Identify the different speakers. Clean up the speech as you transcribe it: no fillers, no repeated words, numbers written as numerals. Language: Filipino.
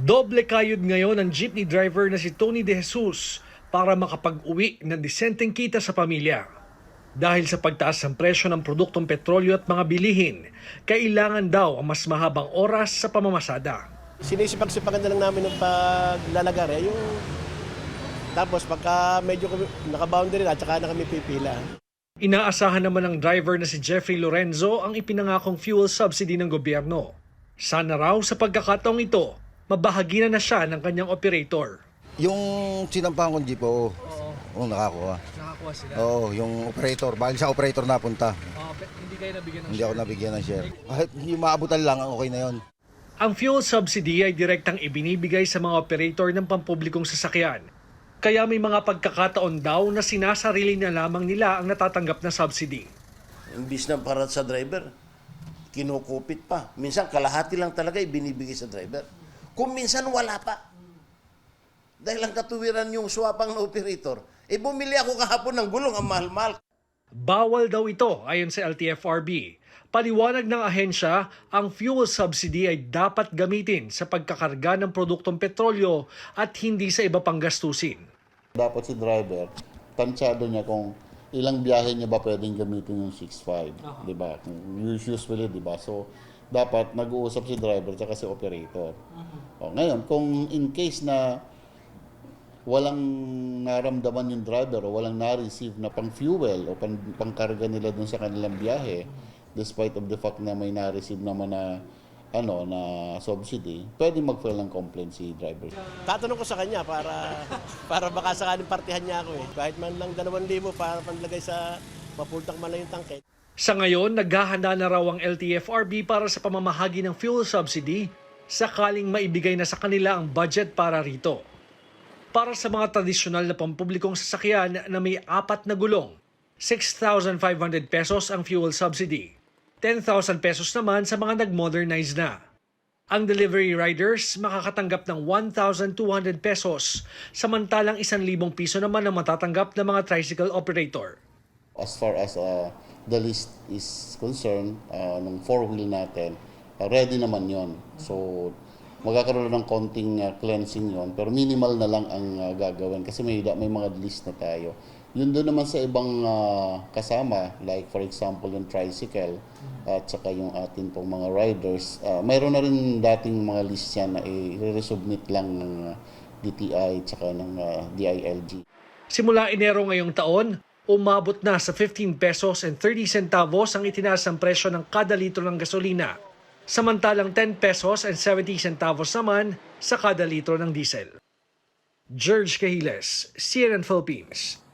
Speaker 1: Doble kayod ngayon ang jeepney driver na si Tony De Jesus para makapag-uwi ng disenteng kita sa pamilya. Dahil sa pagtaas ng presyo ng produktong petrolyo at mga bilihin, kailangan daw ang mas mahabang oras sa pamamasada.
Speaker 2: Sinisipag-sipagan na lang namin ng paglalagare, tapos pagka medyo naka-boundary na, tsaka na kami pipila.
Speaker 1: Inaasahan naman ng driver na si Jeffrey Lorenzo ang ipinangakong fuel subsidy ng gobyerno. Sana raw sa pagkakataong ito, mabahagi na siya ng kanyang operator.
Speaker 3: Yung sinampahan kong jeep, oo, nakakuha.
Speaker 1: Nakakuha sila?
Speaker 3: Oo, yung operator. Bali sa operator napunta.
Speaker 1: Hindi kayo nabigyan ng
Speaker 3: Hindi ako nabigyan ng share. Kahit hindi maabutan lang, okay na yon.
Speaker 1: Ang fuel subsidy ay direktang ibinibigay sa mga operator ng pampublikong sasakyan. Kaya may mga pagkakataon daw na sinasarili na lamang nila ang natatanggap na subsidy.
Speaker 4: Imbis na para sa driver, kinukupit pa. Minsan kalahati lang talaga ibinibigay sa driver. Kung minsan wala pa. Dahil ang katuwiran yung swapang na operator, bumili ako kahapon ng gulong, ang mahal-mahal.
Speaker 1: Bawal daw ito ayon sa LTFRB. Paliwanag ng ahensya, ang fuel subsidy ay dapat gamitin sa pagkakarga ng produktong petrolyo at hindi sa iba pang gastusin.
Speaker 5: Dapat si driver, tansyado niya kung ilang biyahe niya ba pwedeng gamitin yung 6.5, di ba? Usually, di ba? So, dapat nag-uusap si driver at si operator. O, ngayon, kung in case na walang naramdaman yung driver o walang na-receive na pang-fuel o pangkarga nila dun sa kanilang biyahe, despite of the fact na may na-receive naman na na subsidy, pwede mag-file ng complaint si driver.
Speaker 2: Tatanong ko sa kanya para baka sakaling partihan niya ako . Kahit man lang 2,000 para panlagay sa mapultak man lang yung tangke.
Speaker 1: Sa ngayon, naghahanda na raw ang LTFRB para sa pamamahagi ng fuel subsidy sakaling maibigay na sa kanila ang budget para rito. Para sa mga tradisyonal na pampublikong sasakyan na may 4 na gulong, 6,500 pesos ang fuel subsidy. 10,000 pesos naman sa mga nag-modernize na. Ang delivery riders makakatanggap ng 1,200 pesos, samantalang 1,000 piso naman ang matatanggap ng mga tricycle operator.
Speaker 5: As far as the list is concerned, ng 4-wheel natin, ready naman yon. So, magkakaroon ng konting cleansing yon, pero minimal na lang ang gagawin kasi may mga list na tayo. Yun doon naman sa ibang kasama, like for example yung tricycle at saka yung atin pong mga riders, mayroon na rin dating mga list yan na i-resubmit lang ng DTI at saka ng DILG.
Speaker 1: Simula Enero ngayong taon, umabot na sa 15 pesos and 30 centavos ang itinaas ng presyo ng kada litro ng gasolina, samantalang 10 pesos and 70 centavos naman sa kada litro ng diesel. George Cahiles, CNN Philippines.